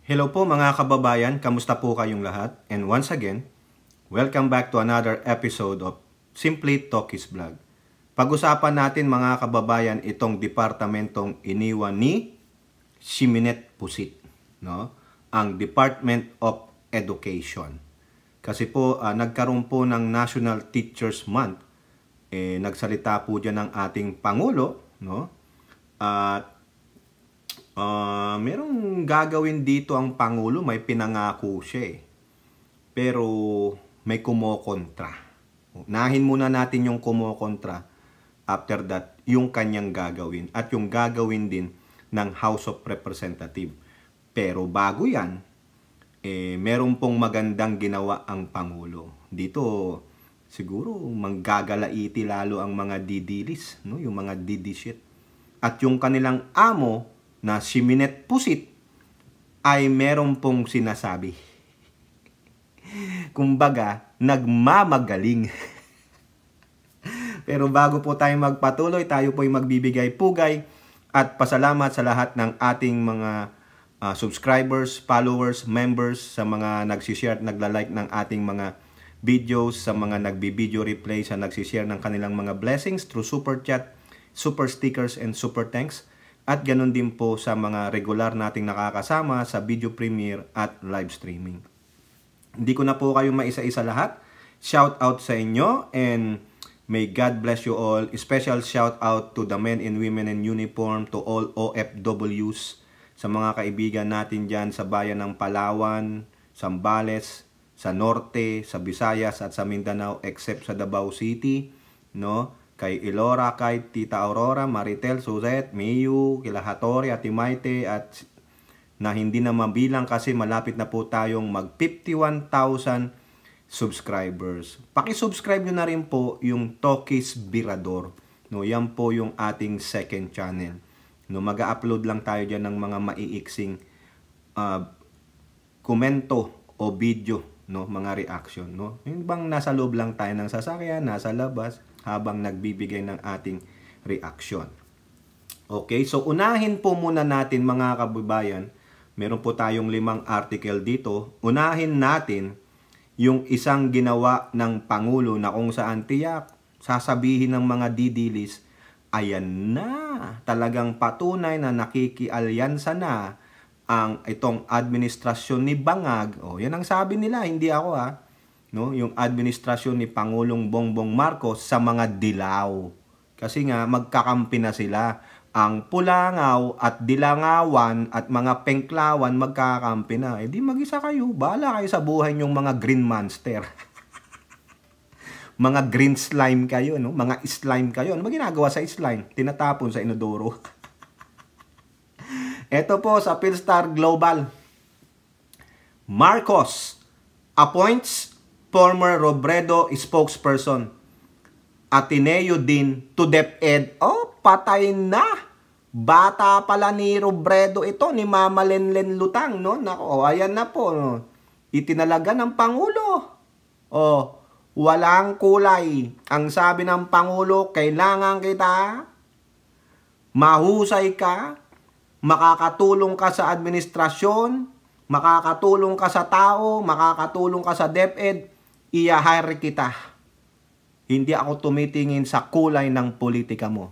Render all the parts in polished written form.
Hello po mga kababayan, kamusta po kayong lahat? And once again, welcome back to another episode of Simply Talkies Vlog. Pag-usapan natin mga kababayan itong departamentong iniwan ni Siminette Pusit, no? Ang Department of Education. Kasi po nagkaroon po ng National Teachers Month. Nagsalita po diyan ng ating Pangulo, no? At merong gagawin dito ang Pangulo, may pinangako siya Pero may kumokontra. Unahin muna natin yung kumokontra. After that, yung kanyang gagawin. At yung gagawin din ng House of Representatives. Pero bago yan, meron pong magandang ginawa ang Pangulo. Dito, siguro, manggagalaiti lalo ang mga didilis, no? Yung mga didishit. At yung kanilang amo, na Siminette Pusit ay meron pong sinasabi. Kumbaga, nagmamagaling. Pero bago po tayo magpatuloy, tayo po ay magbibigay pugay at pasalamat sa lahat ng ating mga subscribers, followers, members, sa mga nagsishare at nagla-like ng ating mga videos, sa mga nagbi-video replay, sa nagsishare ng kanilang mga blessings through super chat, super stickers, and super thanks. At ganun din po sa mga regular nating nakakasama sa video premiere at live streaming. Hindi ko na po kayo maisa-isa lahat. Shout out sa inyo and may God bless you all. Special shout out to the men and women in uniform, to all OFWs, sa mga kaibigan natin dyan sa bayan ng Palawan, Zambales, sa Norte, sa Visayas at sa Mindanao except sa Davao City, no? Kay Ilora, kay Tita Aurora, Maritel, Suzette, Miyu, kila Hattori, Ate Maite, at na hindi na mabilang kasi malapit na po tayong mag 51,000 subscribers. Paki-subscribe nyo na rin po yung Talkies Birador. No, yan po yung ating second channel. No, mag-upload lang tayo dyan ng mga maiiksing komento o video, no, mga reaction, no. Yung bang nasa loob lang tayo ng sasakyan, nasa labas, habang nagbibigay ng ating reaction. Okay, so unahin po muna natin mga kababayan, meron po tayong 5 article dito. Unahin natin yung isang ginawa ng Pangulo na kung saan tiyak sasabihin ng mga didilis, ayan na, talagang patunay na nakikialyansa na ang itong administrasyon ni Bangag. Oh, yan ang sabi nila, hindi ako no, yung administrasyon ni Pangulong Bongbong Marcos sa mga dilaw. Kasi nga magkakampi na sila. Ang Pulangaw at Dilangawan at mga Penklawan magkakampi na. Di mag-isa kayo. Bahala kayo sa buhay nyong mga green monster. Mga green slime kayo, no? Mga slime kayo. Ano ba ginagawa sa slime? Tinatapon sa inodoro. Ito po sa Philstar Global. Marcos appoints former Robredo spokesperson. Ateneo din to DepEd. Oh, patay na. Bata pala ni Robredo ito, ni Mama Lenlen Lutang, no? Nako, ayan na po, no? Itinalaga ng Pangulo. Oh, walang kulay. Ang sabi ng Pangulo, kailangan kita, mahusay ka, makakatulong ka sa administrasyon, makakatulong ka sa tao, makakatulong ka sa DepEd, i-hire kita. Hindi ako tumitingin sa kulay ng politika mo.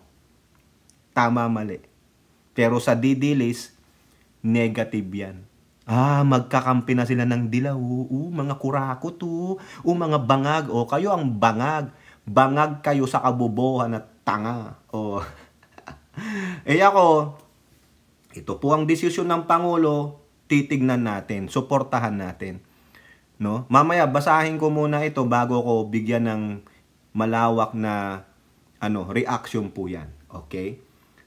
Tama, mali. Pero sa didilis, negative yan. Magkakampi na sila ng dilaw. Mga kurakot. Mga bangag. Kayo ang bangag. Bangag kayo sa kabubuhan at tanga. Ako, ito po ang desisyon ng Pangulo, titignan natin, suportahan natin. No? Mamaya basahin ko muna ito bago ko bigyan ng malawak na reaction po yan. Okay?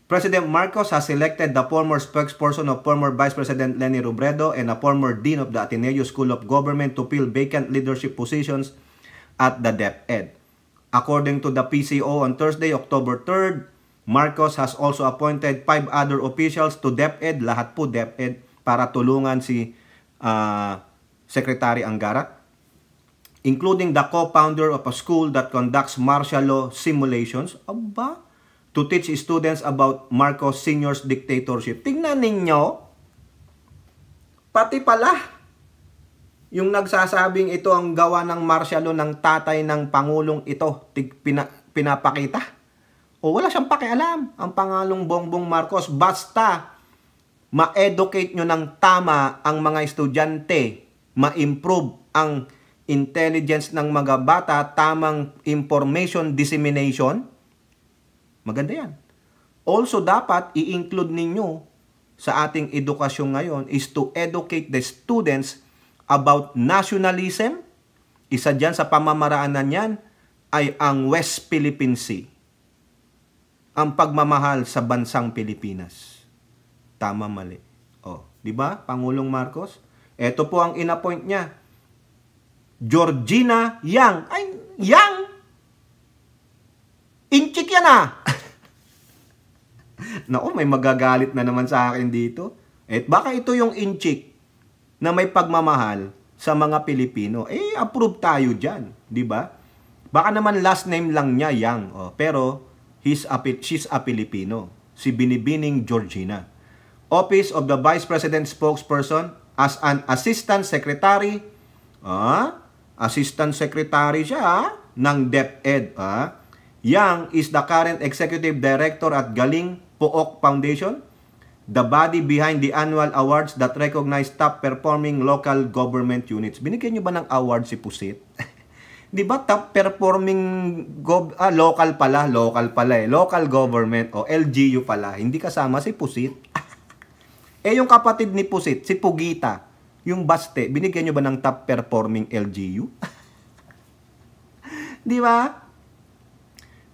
President Marcos has selected the former spokesperson of former Vice President Leni Robredo and a former Dean of the Ateneo School of Government to fill vacant leadership positions at the DepEd. According to the PCO on Thursday, October 3rd, Marcos has also appointed 5 other officials to DepEd, lahat po DepEd, para tulungan si Secretary Angara, including the co-founder of a school that conducts martial law simulations, to teach students about Marcos Sr.'s dictatorship. Tingnan ninyo, Pati pala, yung nagsasabing ito ang gawa ng martial law ng tatay ng Pangulong ito, pinapakita. O wala siyang pakialam ang Pangulong Bongbong Marcos. Basta ma-educate nyo ng tama ang mga estudyante, ma-improve ang intelligence ng mga bata, tamang information dissemination, maganda yan. Also, dapat i-include ninyo sa ating edukasyon ngayon is to educate the students about nationalism. Isa dyan sa pamamaraanan yan ay ang West Philippine Sea. Ang pagmamahal sa bansang Pilipinas. Tama, mali. O, di ba, Pangulong Marcos? Ito po ang inappoint niya. Georgina Yang. Ay, Yang! Inchik yan ah! Naku, may magagalit na naman sa akin dito. Baka ito yung inchik na may pagmamahal sa mga Pilipino. Approve tayo dyan. Di ba? Baka naman last name lang niya, Yang. Pero, she's a Filipino. Si Binibining Georgina. Office of the Vice President Spokesperson as an Assistant Secretary. Assistant Secretary siya ng DepEd. Yang is the current Executive Director at Galing Pook Foundation, the body behind the annual awards that recognize top-performing local government units. Binigyan nyo ba ng award si Pusit? Di ba top-performing local government o LGU pala. Hindi kasama si Pusit. Yung kapatid ni Pusit, si Pugita, yung Baste, binigyan nyo ba ng top-performing LGU? Di ba?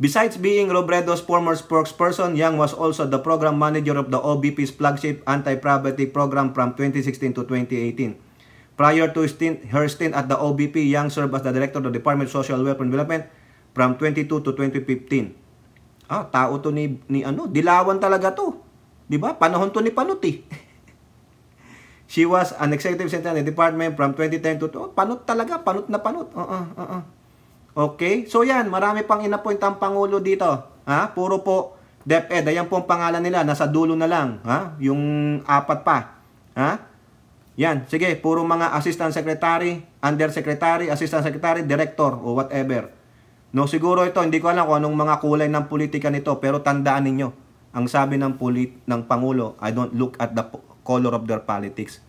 Besides being Robredo's former spokesperson, Yang was also the program manager of the OBP's flagship anti-poverty program from 2016 to 2018. Prior to her stint at the OBP, Yang served as the director of the Department of Social Welfare and Development from 22 to 2015. Tao to ni Dilawan talaga to. 'Di ba? Panahon to ni Panuti. She was an executive secretary in the department from 2010 to panut talaga, panut na panut. Okay? So yan, marami pang inappoint ang Pangulo dito. Puro po DepEd. Ayan po ang pangalan nila. Nasa dulo na lang. Yung apat pa. Yan. Sige, puro mga Assistant Secretary, Undersecretary, Assistant Secretary, Director, o whatever. No, siguro ito, hindi ko alam kung anong mga kulay ng politika nito. Pero tandaan ninyo, ang sabi ng Pangulo, I don't look at the color of their politics.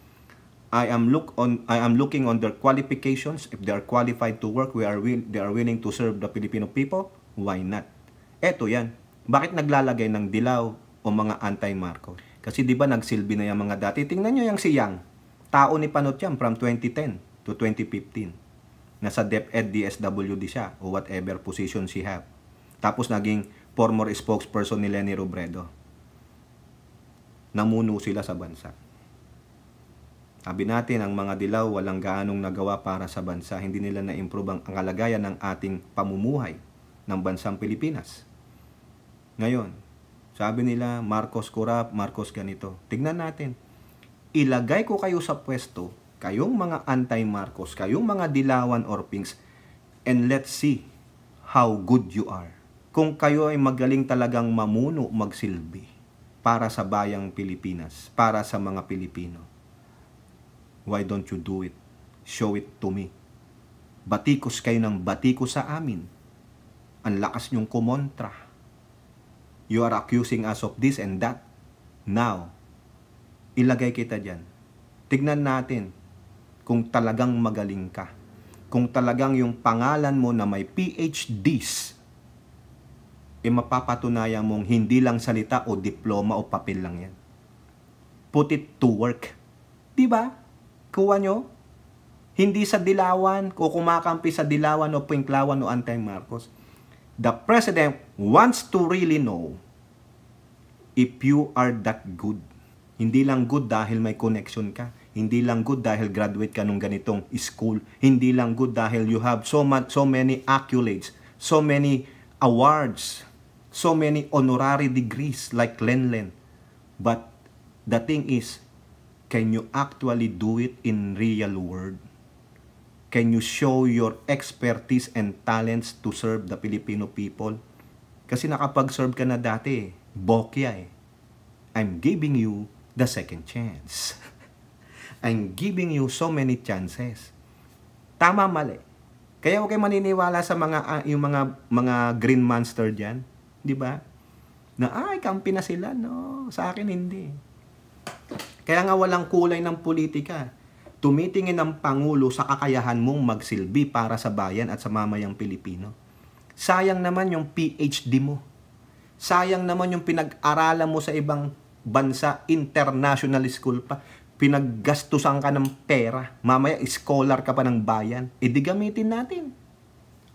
I am looking on their qualifications. If they are qualified to work, they are willing to serve the Filipino people, why not? Eto yan. Bakit naglalagay ng dilaw o mga anti-Marcos? Kasi di ba nagsilbi na yung mga dati? Tingnan nyo yung si Yang. Tao ni Panot yan from 2010 to 2015. Nasa DepEd, DSWD siya o whatever position she have. Tapos naging former spokesperson ni Leni Robredo. Namuno sila sa bansa. Sabi natin, ang mga dilaw walang gaanong nagawa para sa bansa. Hindi nila na-improve ang kalagayan ng ating pamumuhay ng bansang Pilipinas. Ngayon, sabi nila, Marcos corrupt, Marcos ganito. Tignan natin. Ilagay ko kayo sa pwesto, kayong mga anti-Marcos, kayong mga dilawan or pinks, and let's see how good you are. Kung kayo ay magaling talagang mamuno, magsilbi para sa bayang Pilipinas, para sa mga Pilipino. Why don't you do it? Show it to me. Batikos kayo ng batikos sa amin. Ang lakas nyong kumontra. You are accusing us of this and that. Now, ilagay kita dyan. Tignan natin kung talagang magaling ka. Kung talagang yung pangalan mo na may PhDs, mapapatunayan mong hindi lang salita o diploma o papel lang yan. Put it to work. Diba? Kuha nyo? Hindi sa dilawan o kumakampi sa dilawan o pinklawan o anti-Marcos. The President wants to really know if you are that good. Hindi lang good dahil may connection ka. Hindi lang good dahil graduate ka nung ganitong school. Hindi lang good dahil you have so many accolades, so many awards, so many honorary degrees like Lenlen. But the thing is, can you actually do it in real world? Can you show your expertise and talents to serve the Filipino people? Kasi nakapag-serve ka na dati, bokya eh. I'm giving you the second chance. I'm giving you so many chances. Tama, mali. Kaya huwag kayo maniniwala sa yung mga green monster diyan, 'di ba? Na kampi na sila, no. Sa akin hindi. Kaya nga walang kulay ng politika. Tumitingin ang Pangulo sa kakayahan mong magsilbi para sa bayan at sa mamayang Pilipino. Sayang naman yung PhD mo. Sayang naman yung pinag-aralan mo sa ibang bansa, international school pa. Pinaggastusan ka ng pera. Mamaya, scholar ka pa ng bayan. Di gamitin natin.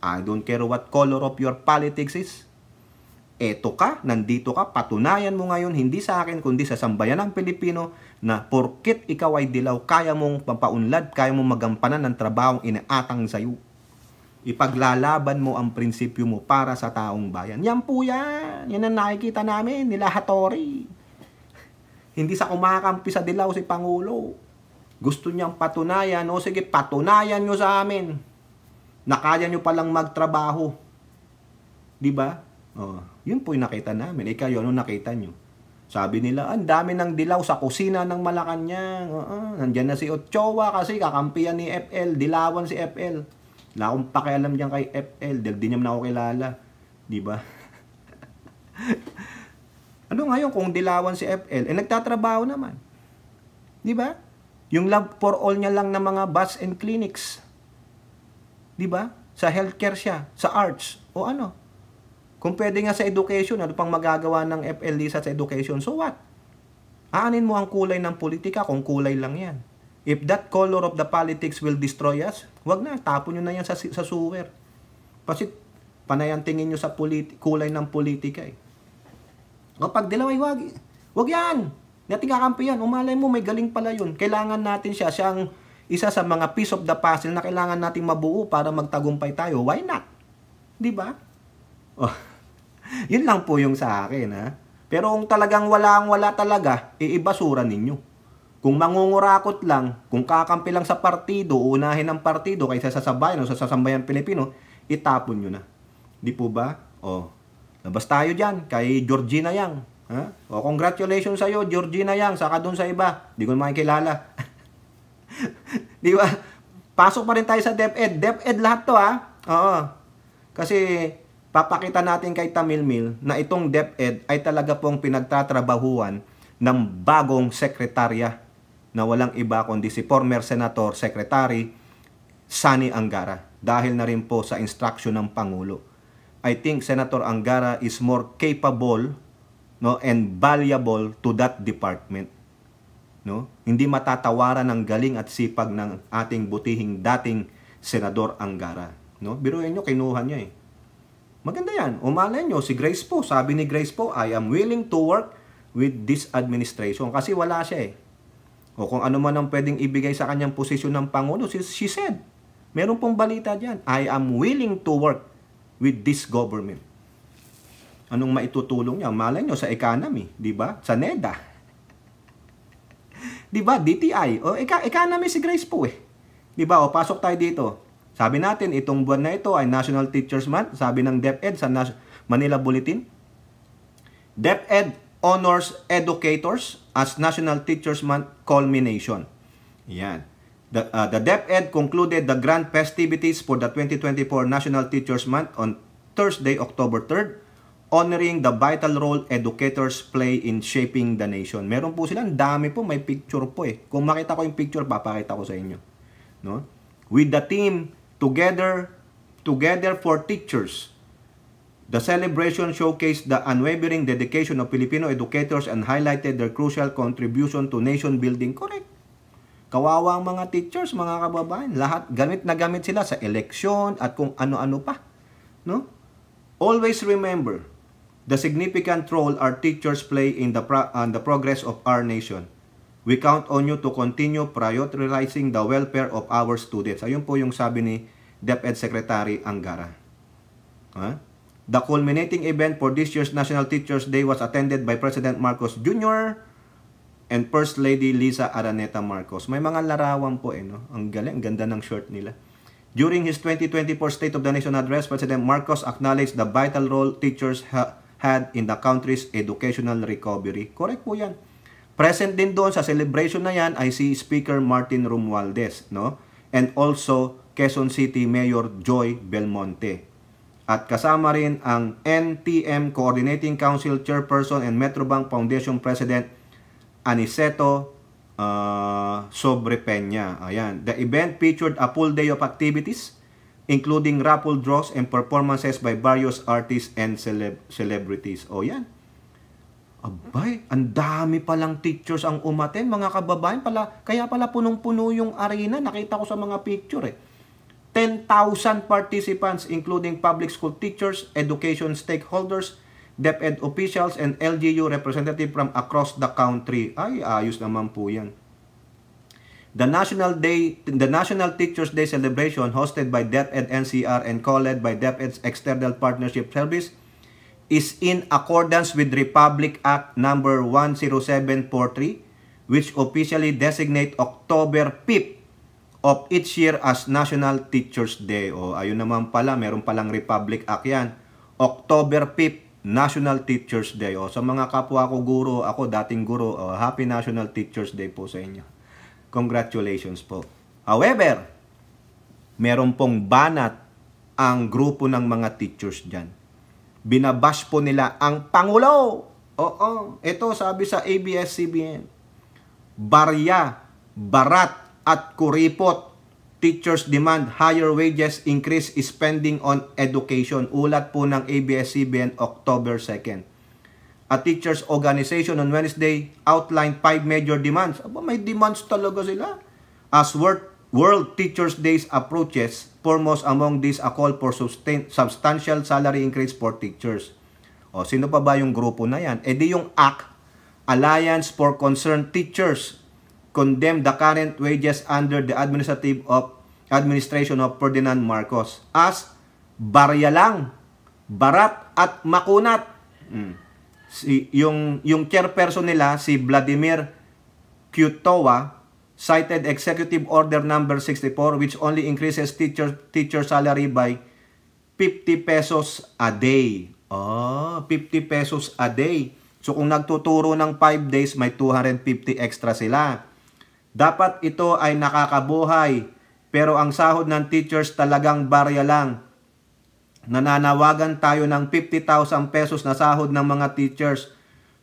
I don't care what color of your politics is. Eto ka, nandito ka, patunayan mo ngayon, hindi sa akin, kundi sa sambayan ng Pilipino, na porkit ikaw ay dilaw, kaya mong papaunlad, kaya mong magampanan ng trabahong inaatang sa'yo. Ipaglalaban mo ang prinsipyo mo para sa taong bayan. Yan po yan. Yan ang nakikita namin, nila Hattori. Hindi sa kumakampi sa dilaw si Pangulo. Gusto niyang patunayan, o sige, patunayan nyo sa amin na kaya nyo palang magtrabaho. Diba? Yun po yung nakita namin. Kayo, ano nakita nyo? Sabi nila, ang dami ng dilaw sa kusina ng Malacanang. Nandyan na si Ochoa kasi kakampiyan ni FL. Dilawan si FL. Wala akong pakialam dyan kay FL. Dahil di niya man ako kilala. Diba? Ano ngayon kung dilawan si FL? Nagtatrabaho naman. Diba? Yung love for all niya lang ng mga bus and clinics. Diba? Sa healthcare siya. Sa arts. O ano? Kung pwede nga sa education, ano pang magagawa ng FLD sa education? So what? Aanin mo ang kulay ng politika kung kulay lang yan. If that color of the politics will destroy us, wag na, tapon nyo na yan sa sewer. Kasi panayan tingin nyo sa kulay ng politika eh. O pag dilaway, wag yan. Nating kakampi yan. Umalay mo, may galing pala yun. Kailangan natin siya. Siyang isa sa mga piece of the puzzle na kailangan nating mabuo para magtagumpay tayo. Why not? Diba? Yun lang po yung sa akin, ha? Pero kung talagang wala talaga, iibasura ninyo. Kung mangungurakot lang, kung kakampi lang sa partido, unahin ang partido kaysa sa sabayan o sa sasambayan Pilipino, itapon nyo na. Di po ba? Labas tayo dyan kay Georgina Yang. Ha? Congratulations sa'yo, Georgina Yang. Saka dun sa iba. Di ko makikilala. Di ba? Pasok pa rin tayo sa DepEd. DepEd lahat to, ha? Oo. Kasi papakita natin kay Tamil Mil na itong DepEd ay talaga pong pinagtatrabahuan ng bagong sekretarya na walang iba kundi si former Senator Secretary Sani Angara dahil na rin po sa instruction ng Pangulo. I think Senator Angara is more capable, no, and valuable to that department. No? Hindi matatawaran ng galing at sipag ng ating butihing dating Senador Angara. No? Biruin nyo, kinuha niya eh. Maganda yan. Umalay nyo, si Grace po, sabi ni Grace po, I am willing to work with this administration. Kasi wala siya eh. O kung ano man ang pwedeng ibigay sa kanyang posisyon ng Pangulo, she said, meron pong balita dyan, I am willing to work with this government. Anong maitutulong niya? Malay nyo sa economy, di ba? Sa NEDA. Di ba? DTI. O economy si Grace po eh. Di ba? O pasok tayo dito. Sabi natin, itong buwan na ito ay National Teachers Month. Sabi ng DepEd sa Manila Bulletin. DepEd honors educators as National Teachers Month culmination. Yan. The DepEd concluded the grand festivities for the 2024 National Teachers Month on Thursday, October 3rd, honoring the vital role educators play in shaping the nation. Meron po silang dami po, may picture po eh. Kung makita ko yung picture, papakita ko sa inyo. No? With the team Together for Teachers, the celebration showcased the unwavering dedication of Filipino educators and highlighted their crucial contribution to nation building. Correct. Kawawa ang mga teachers, mga kababayan. Lahat gamit na gamit sila sa eleksyon at kung ano-ano pa. No? Always remember the significant role our teachers play in the progress of our nation. We count on you to continue prioritizing the welfare of our students. Ayun po yung sabi ni DepEd Secretary Angara. The culminating event for this year's National Teachers Day was attended by President Marcos Jr. and First Lady Liza Araneta Marcos. May mga larawan po no? Ang galing, ganda ng shirt nila. During his 2024 State of the Nation address, President Marcos acknowledged the vital role teachers had in the country's educational recovery. Correct po yan. Present din doon sa celebration na yan ay si Speaker Martin Romualdez, no? And also Quezon City Mayor Joy Belmonte. At kasama rin ang NTM Coordinating Council Chairperson and Metrobank Foundation President Aniceto Sobrepeña. Ayan. The event featured a full day of activities including raffle draws and performances by various artists and celebrities. O yan. Abay, ang dami palang teachers ang umaten, mga kababayan. Kaya pala punong-puno yung arena. Nakita ko sa mga picture eh. 10,000 participants including public school teachers, education stakeholders, DepEd officials, and LGU representative from across the country. Ay, ayos naman po yan. The National Teachers Day celebration hosted by DepEd NCR and co-led by DepEd's External Partnership Service is in accordance with Republic Act number 10743, which officially designate October 5th of each year as National Teachers Day. O ayun naman pala, meron palang Republic Act yan. October 5th, National Teachers Day. O sa mga kapwa ko guro, ako dating guro, Happy National Teachers Day po sa inyo. Congratulations po. However, meron pong banat ang grupo ng mga teachers dyan. Binabash po nila ang Pangulo. Oo, ito sabi sa ABS-CBN. Barya, barat at kuripot. Teachers demand higher wages, increase spending on education. Ulat po ng ABS-CBN October 2nd. A teachers organization on Wednesday outlined 5 major demands. Aba, may demands talaga sila. As World Teachers Day approaches, foremost among these a call for substantial salary increase for teachers. O, sino pa ba yung grupo na yan? E di yung ACT, Alliance for Concerned Teachers, condemned the current wages under the administration of Ferdinand Marcos as barya lang, barat at makunat. Yung chairperson nila, si Vladimir Kyutowa, cited Executive Order number 64 which only increases teacher salary by 50 pesos a day. 50 pesos a day. So kung nagtuturo ng 5 days, may 250 extra sila. Dapat ito ay nakakabuhay, pero ang sahod ng teachers talagang barya lang. Nananawagan tayo ng 50,000 pesos na sahod ng mga teachers,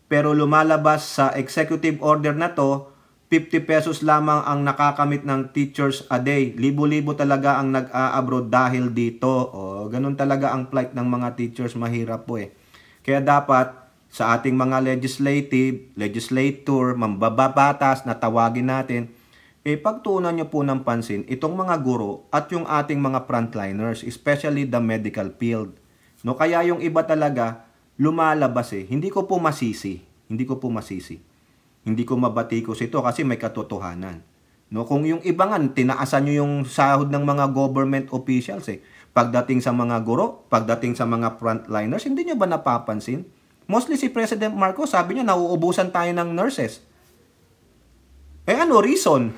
pero lumalabas sa executive order na to, 50 pesos lamang ang nakakamit ng teachers a day. Libo-libo talaga ang nag-a-abroad dahil dito. Ganun talaga ang plight ng mga teachers. Mahirap po eh. Kaya dapat sa ating mga legislator, mambabatas na tawagin natin, pagtuunan nyo po ng pansin itong mga guro at yung ating mga frontliners, especially the medical field. No, kaya yung iba talaga lumalabas eh. Hindi ko po masisi. Hindi ko mabatikos ito kasi may katotohanan. No, kung yung iba nga, tinaasan nyo yung sahod ng mga government officials eh. Pagdating sa mga guro, pagdating sa mga frontliners, hindi nyo ba napapansin? Mostly si President Marcos, sabi niya, nauubusan tayo ng nurses. Ano reason?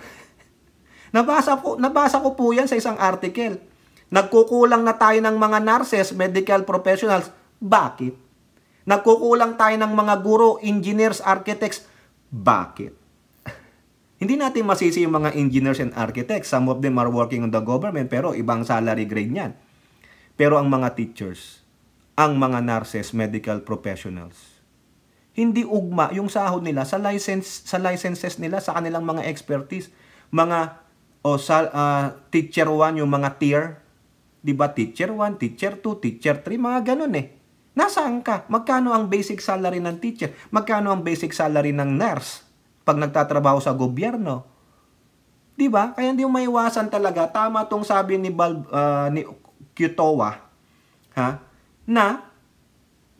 Nabasa ko po yan sa isang article. Nagkukulang na tayo ng mga nurses, medical professionals. Bakit? Nagkukulang tayo ng mga guro, engineers, architects. Bakit? Hindi natin masisi yung mga engineers and architects. Some of them are working on the government pero ibang salary grade niyan. Pero ang mga teachers, ang mga nurses, medical professionals, hindi ugma yung sahod nila sa licenses nila, sa kanilang mga expertise. Mga teacher 1, yung mga tier, 'di ba? Teacher 1, teacher 2, teacher 3, mga ganun eh. Nasaan ka? Magkano ang basic salary ng teacher? Magkano ang basic salary ng nurse pag nagtatrabaho sa gobyerno? 'Di ba? Kaya hindi mo maiwasan talaga. Tama tong sabi ni Kyutowa, na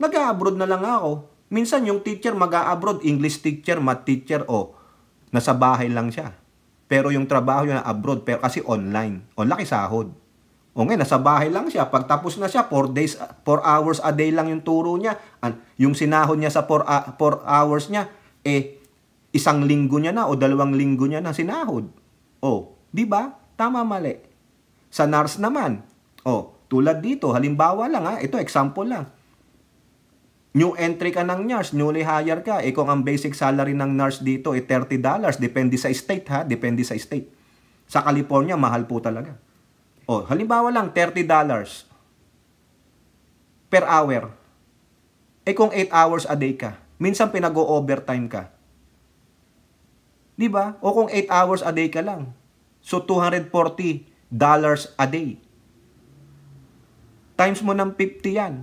nag-a-abroad na lang ako. Minsan yung teacher mag-a-abroad, English teacher, math teacher, nasa bahay lang siya. Pero yung trabaho yun na abroad, pero kasi online. Laki sahod. Ngayon, nasa bahay lang siya. Pag tapos na siya, 4 hours a day lang yung turo niya. Yung sinahod niya sa 4 hours niya, 1 linggo niya na o 2 linggo niya na sinahod. Di ba? Tama, mali. Sa nurse naman, tulad dito, halimbawa lang ito example lang. New entry ka ng nurse, newly hire ka. Kung ang basic salary ng nurse dito ay $30, depende sa state ha, depende sa state. Sa California, mahal po talaga. Halimbawa lang, $30 per hour. Kung 8 hours a day ka, minsan pinag-o-overtime ka. Di ba? O kung 8 hours a day ka lang. So, $240 a day. Times mo ng 50 yan.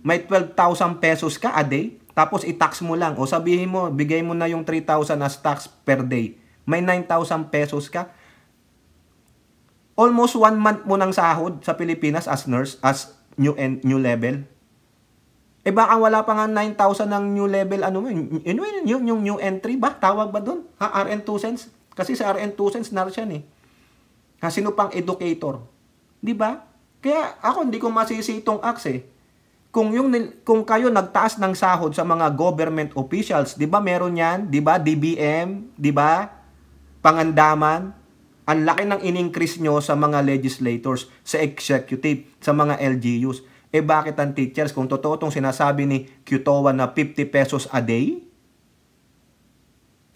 May 12,000 pesos ka a day, tapos i-tax mo lang. O sabihin mo, bigay mo na yung 3,000 as tax per day. May 9,000 pesos ka. Almost 1 month mo ng sahod sa Pilipinas as nurse, as new level. Baka wala pa nga 9,000 ng new level, yung new entry ba? Tawag ba doon? RN2 cents? Kasi sa RN2 cents, nurse yan sino pang educator? Di ba? Kaya ako hindi ko masisi itong axe Kung kayo nagtaas ng sahod sa mga government officials, 'di ba meron 'yan? 'Di ba DBM, 'di ba? Pangandaman, ang laki ng in-increase nyo sa mga legislators, sa executive, sa mga LGUs. Bakit ang teachers kung totoo tong sinasabi ni Qutoa na 50 pesos a day?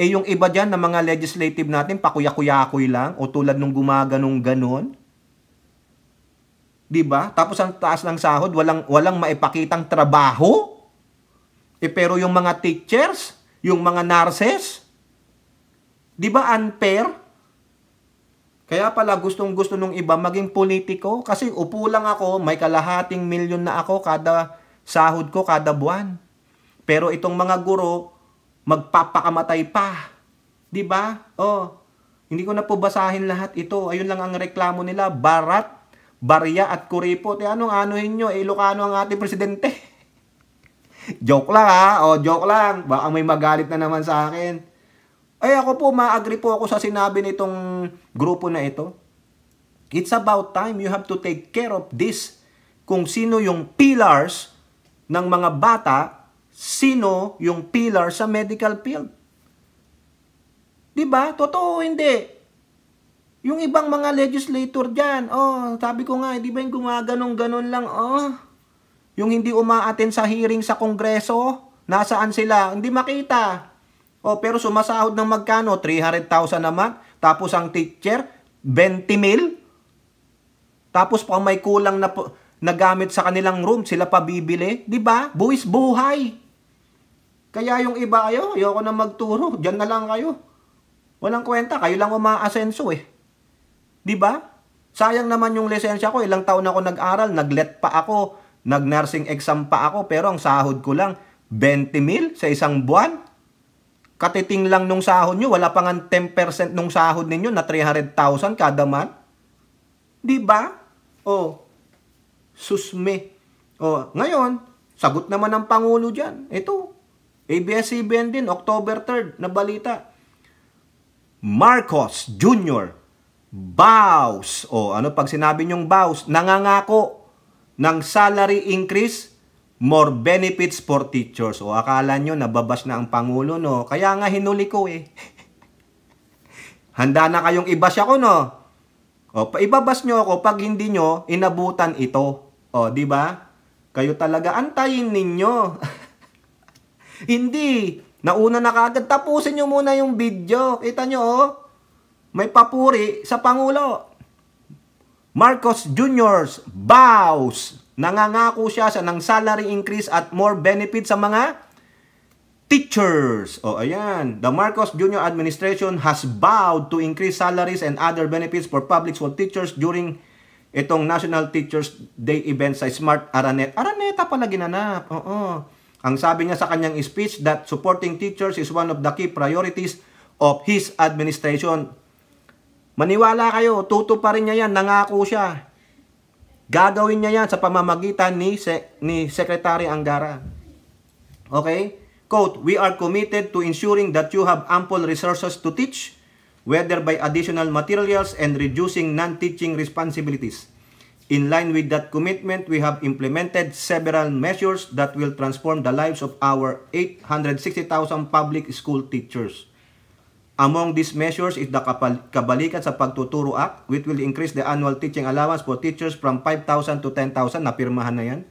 Yung iba diyan na mga legislative natin pakuya-kuyakoy lang o tulad nung gumaganong ganon. 'Di ba? Tapos ang taas ng sahod, walang maipakitang trabaho. Pero yung mga teachers, yung mga nurses, 'di ba unfair? Kaya pala gustong-gusto nung iba maging politiko kasi upo lang ako, may kalahating milyon na ako kada sahod ko kada buwan. Pero itong mga guro magpapakamatay pa. 'Di ba? Hindi ko na po basahin lahat ito. Ayun lang ang reklamo nila, barat, barya at kuripot. Anong-anuhin nyo? Ilocano ang ating presidente. Joke lang joke lang. Baka may magalit na naman sa akin. Ako po, ma-agree po ako sa sinabi nitong grupo na ito. It's about time you have to take care of this. Kung sino yung pillars ng mga bata, sino yung pillar sa medical field. Diba? Totoo, hindi. Yung ibang mga legislator dyan, sabi ko nga, di ba yung gumaganong-ganon lang, yung hindi umaaten sa hearing sa Kongreso, nasaan sila? Hindi makita. Pero sumasahod ng magkano? 300,000 naman. Tapos ang teacher, 20,000. Tapos pang may kulang na gamit sa kanilang room, sila pa bibili. Di ba? Buwis buhay. Kaya yung iba, ayoko na magturo. Diyan na lang kayo. Walang kwenta, kayo lang umaasenso Di ba? Sayang naman yung lisensya ko. Ilang taon ako nag-aral, nag-let pa ako, nag-nursing exam pa ako, pero ang sahod ko lang 20,000 sa isang buwan. Katiting lang nung sahod nyo, wala pa nga 10% nung sahod ninyo na 300,000 kada month. Di ba? Susme. Ngayon, sagot naman ng Pangulo dyan. Ito, ABS-CBN din, October 3rd, na balita. Marcos Jr. Bows. Ano pag sinabi nyong bows? Nangangako ng salary increase, more benefits for teachers. Akala nyo, nababas na ang Pangulo, no? Kaya nga hinuli ko Handa na kayong ibas ako, no? Ibabas nyo ako pag hindi nyo inabutan ito. Di ba? Kayo talaga, antayin ninyo. Hindi. Nauna na kagad. Tapusin nyo muna yung video. Kita nyo, may papuri sa Pangulo. Marcos Jr.'s bows. Nangangako siya ng salary increase at more benefits sa mga teachers. Ayan. The Marcos Jr. administration has vowed to increase salaries and other benefits for public school teachers during itong National Teachers Day event sa Smart Araneta. Araneta pala ginanap. Ang sabi niya sa kanyang speech that supporting teachers is one of the key priorities of his administration. Maniwala kayo, tutuparin niya yan, nangako siya. Gagawin niya yan sa pamamagitan ni Secretary Angara. Okay? Quote, we are committed to ensuring that you have ample resources to teach, whether by additional materials and reducing non-teaching responsibilities. In line with that commitment, we have implemented several measures that will transform the lives of our 860,000 public school teachers. Among these measures is the Kabalikan sa Pagtuturo Act, which will increase the annual teaching allowance for teachers from 5,000 to 10,000. Napirmahan na yan.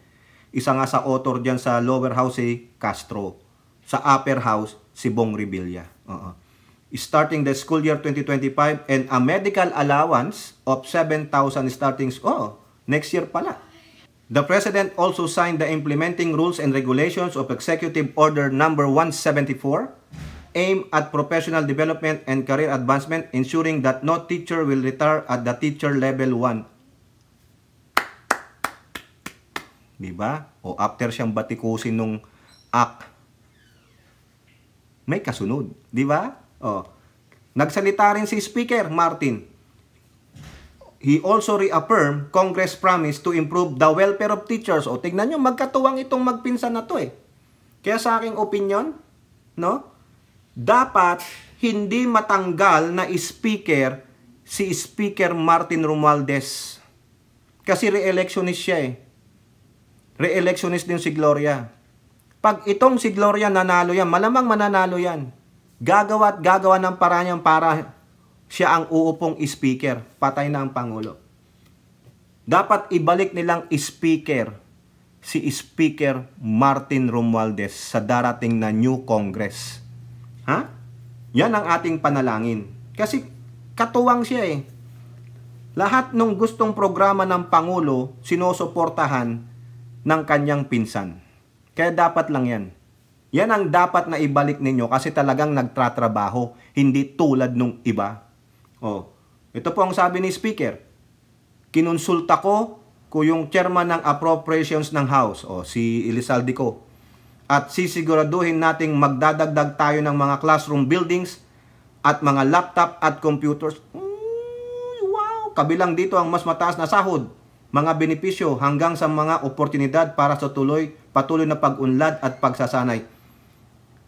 Isa nga sa author dyan sa lower house si Castro. Sa upper house, si Bong Revilla. Starting the school year 2025 and a medical allowance of 7,000 starting, next year pala. The President also signed the implementing rules and regulations of Executive Order number 174, aimed at professional development and career advancement, ensuring that no teacher will retire at the teacher level 1. Diba? O after siyang batikusin nung act, may kasunod. Diba? Nagsalita rin si Speaker Martin. He also reaffirmed Congress promise to improve the welfare of teachers. Tignan nyo, magkatuwang itong magpinsan na to eh. Kaya sa aking opinion, no? Dapat hindi matanggal na speaker si Speaker Martin Romualdez. Kasi re-electionist siya eh. Re-electionist din si Gloria. Pag itong si Gloria nanalo yan, malamang mananalo yan. Gagawa at gagawa ng paraan yan para siya ang uupong speaker. Patay na ang Pangulo. Dapat ibalik nilang speaker si Speaker Martin Romualdez sa darating na new Congress. Ha? Yan ang ating panalangin. Kasi katuwang siya eh. Lahat ng gustong programa ng Pangulo, sinusuportahan ng kanyang pinsan. Kaya dapat lang yan. Yan ang dapat na ibalik ninyo kasi talagang nagtratrabaho, hindi tulad nung iba. Ito po ang sabi ni Speaker. Kinonsulta ko yung chairman ng appropriations ng House, si Elizalde ko. At sisiguraduhin nating magdadagdag tayo ng mga classroom buildings at mga laptop at computers. Wow! Kabilang dito ang mas mataas na sahod, mga benepisyo hanggang sa mga oportunidad para sa patuloy na pag-unlad at pagsasanay.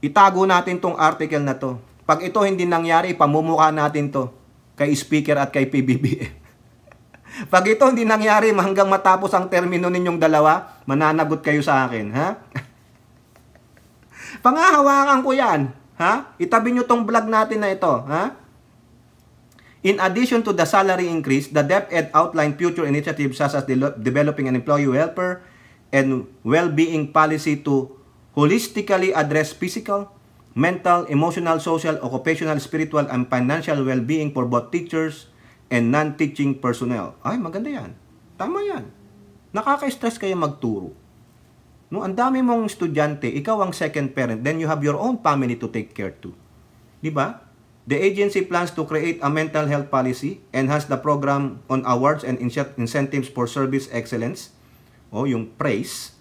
Itago natin tong article na to. Pag ito hindi nangyari, pamumukha natin to kay Speaker at kay PBBM. Pag ito hindi nangyari hanggang matapos ang termino ninyong dalawa, mananagot kayo sa akin, ha? Pangahawakan ko yan, ha? Itabi nyo tong vlog natin na ito, ha? In addition to the salary increase, the DepEd outlined future initiatives such as developing an employee welfare and well-being policy to holistically address physical, mental, emotional, social, occupational, spiritual, and financial well-being for both teachers and non-teaching personnel. Ay, maganda yan. Tama yan. Nakaka-stress kayo magturo. No, ang dami mong estudyante, ikaw ang second parent, then you have your own family to take care to. Diba? The agency plans to create a mental health policy, enhance the program on awards and incentives for service excellence, yung praise,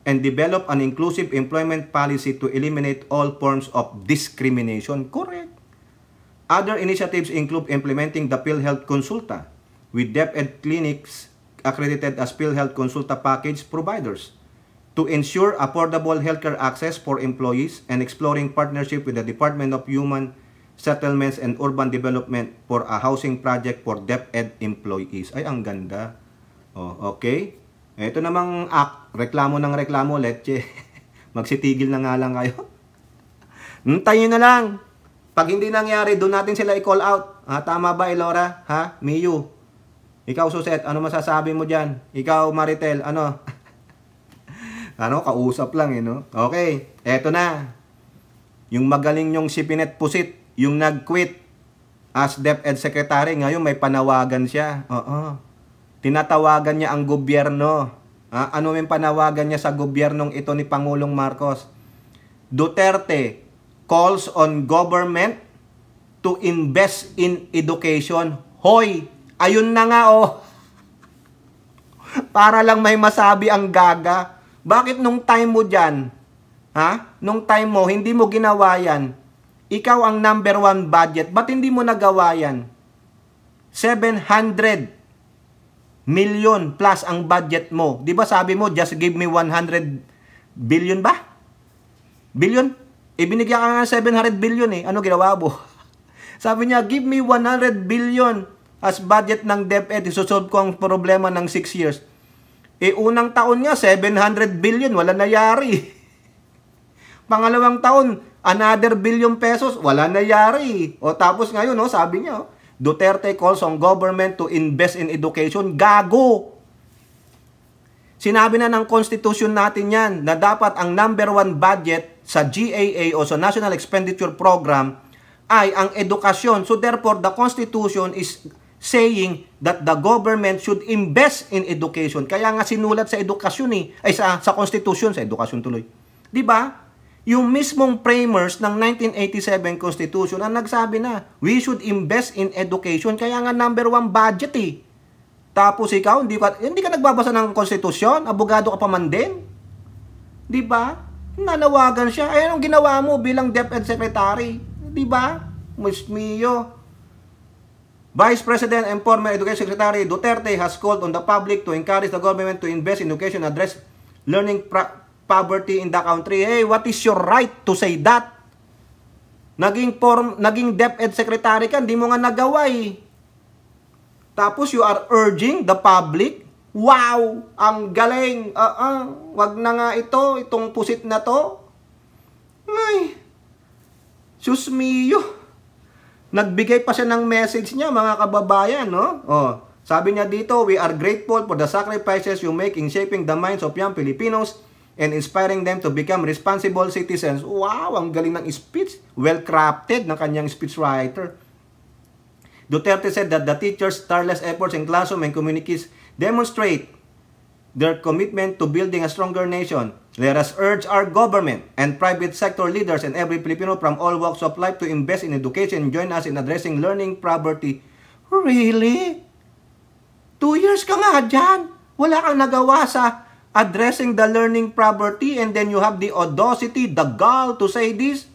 and develop an inclusive employment policy to eliminate all forms of discrimination. Correct. Other initiatives include implementing the PhilHealth Consulta with DepEd clinics accredited as PhilHealth Consulta package providers to ensure affordable healthcare access for employees and exploring partnership with the Department of Human Settlements and Urban Development for a housing project for DepEd employees. Ay, ang ganda. Okay. Ito namang reklamo ng reklamo, leche. Magsitigil na nga lang kayo. Hintayin na lang. Pag hindi nangyari, doon natin sila i-call out. Tama ba, Elora? Ha? Miyu? Ikaw, Suset, ano masasabi mo dyan? Ikaw, Maritel, ano? Kausap lang eh, no? Okay, eto na. Yung magaling yung si Pinet Pusit, yung nag-quit as DepEd Secretary, ngayon may panawagan siya. Tinatawagan niya ang gobyerno. Ano yung panawagan niya sa gobyernong ito ni Pangulong Marcos? Duterte calls on government to invest in education. Hoy, ayun na nga Para lang may masabi ang gaga. Bakit nung time mo dyan, nung time mo, hindi mo ginawa yan? Ikaw ang number 1 budget. Ba't hindi mo nagawa yan? 700 million plus ang budget mo. Di ba sabi mo, just give me 100 billion ba? Billion? Ibinigyan ka nga 700 billion eh. Ano ginawa mo? Sabi niya, give me 100 billion as budget ng DepEd. Isusolve ko ang problema ng 6 years. Unang taon nga, 700 billion. Wala nayari. Pangalawang taon, another billion pesos. Wala nayari. Tapos ngayon, sabi niya, Duterte calls on government to invest in education. Gago! Sinabi na ng Constitution natin yan na dapat ang number 1 budget sa GAA o sa National Expenditure Program ay ang edukasyon. So therefore, the Constitution is saying that the government should invest in education. Kaya nga sinulat sa edukasyon sa Constitution, sa edukasyon tuloy. 'Di ba? Yung mismong framers ng 1987 Constitution ang nagsabi na we should invest in education. Kaya nga number 1 budget Tapos ikaw, hindi ka nagbabasa ng konstitusyon, abogado ka pa man din. 'Di ba? Nanawagan siya. Ay, anong ginawa mo bilang DepEd Secretary? 'Di ba? Mas mio. Vice President and former Education Secretary Duterte has called on the public to encourage the government to invest in education and address learning poverty in the country. Hey, what is your right to say that? Naging DepEd Secretary ka, hindi mo nga nagawa Tapos you are urging the public, wow, ang galing, wag na nga itong pusit na to. Ay, sus mio. Nagbigay pa siya ng message niya, mga kababayan, no? Sabi niya dito, we are grateful for the sacrifices you make in shaping the minds of young Filipinos and inspiring them to become responsible citizens. Wow, ang galing ng speech. Well-crafted ng kanyang speechwriter. Duterte said that the teachers' tireless efforts in classroom and communities demonstrate their commitment to building a stronger nation. Let us urge our government and private sector leaders and every Filipino from all walks of life to invest in education and join us in addressing learning poverty. Really? 2 years ka nga dyan. Wala kang nagawa sa addressing the learning poverty and then you have the audacity, the gall to say this?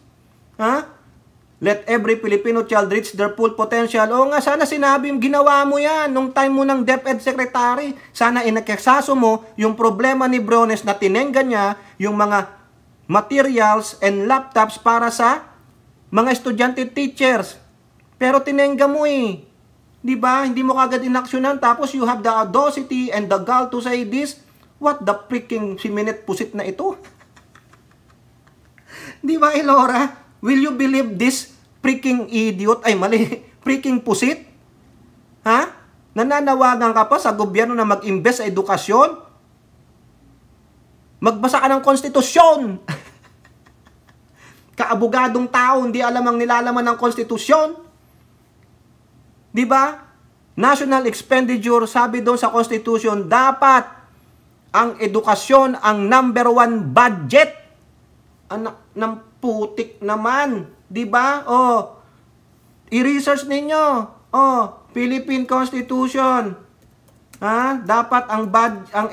Let every Filipino child reach their full potential. Oo nga, sana sinabi mo, ginawa mo yan nung time mo ng DepEd Secretary. Sana inaksaso mo yung problema ni Briones na tinengga niya yung mga materials and laptops para sa mga estudyante teachers. Pero tinengga mo Di ba? Hindi mo kagad inaksyonan. Tapos you have the audacity and the gall to say this. What the freaking siminit pusit na ito? Di ba, Elora? Will you believe this freaking idiot? Ay, mali. Freaking pusit? Nananawagan ka pa sa gobyerno na mag-invest sa edukasyon? Magbasa ka ng konstitusyon. Kaabogadong tao, hindi alam ang nilalaman ng konstitusyon. Di ba? National expenditure, sabi doon sa Constitution, dapat ang edukasyon ang number 1 budget. Anak ng putik naman. Di ba? I-research ninyo. Philippine Constitution. Dapat ang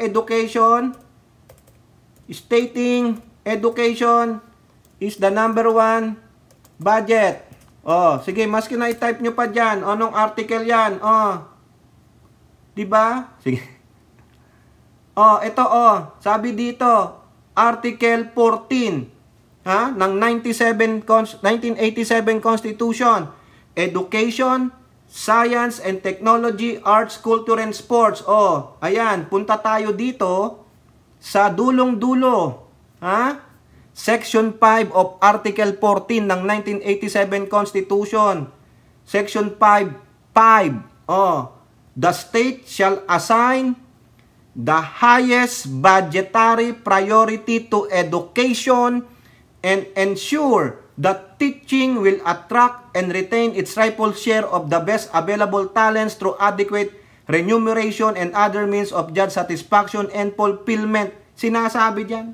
education, stating education is the number 1 budget. Sige, maski na i-type nyo pa dyan. Anong article yan? Di ba? Sige. Ito, sabi dito, Article 14, ng 1987 Constitution, Education, Science and Technology, Arts, Culture and Sports. Ayan, punta tayo dito sa dulong-dulo. Section 5 of Article 14 ng 1987 Constitution. Section 5. The state shall assign the highest budgetary priority to education and ensure that teaching will attract and retain its rightful share of the best available talents through adequate remuneration and other means of job satisfaction and fulfillment. Sinasabi diyan,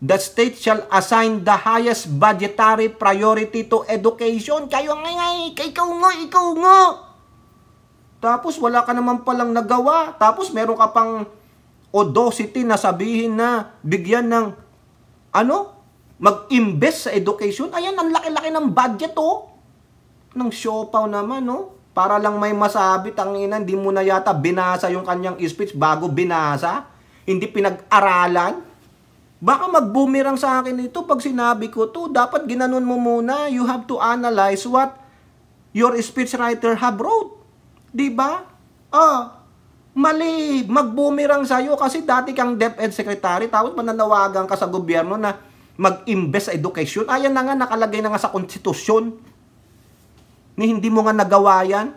the state shall assign the highest budgetary priority to education. Ikaw nga. Tapos wala ka naman palang nagawa. Tapos meron ka pang audacity na sabihin na bigyan ng mag-invest sa education. Ayan, ang laki-laki ng budget ng siopaw naman para lang may masabi. Tangina, hindi mo na yata binasa yung kanyang speech bago binasa. Hindi pinag-aralan. Baka mag-boomerang sa akin ito pag sinabi ko to. Dapat ginanon mo muna. You have to analyze what your speechwriter have wrote. Diba? Mali. Mag-boomerang sa'yo kasi dati kang DepEd Secretary tapos mananawagan ka sa gobyerno na mag-invest sa education. Ayan na nga, nakalagay na nga sa konstitusyon. Ni hindi mo nga nagawa yan.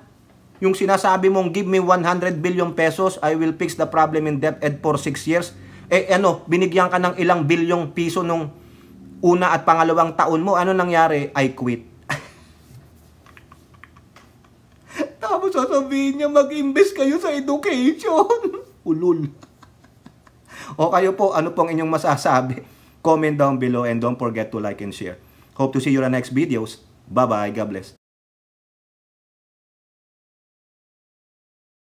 Yung sinasabi mong give me 100 billion pesos, I will fix the problem in DepEd for 6 years. Binigyan ka ng ilang bilyong piso nung una at pangalawang taon mo. Ano nangyari? I quit. Tapos sasabihin niya, mag-invest kayo sa education. Ulul. O kayo po, ano pong inyong masasabi? Comment down below and don't forget to like and share. Hope to see you in the next videos. Bye-bye. God bless.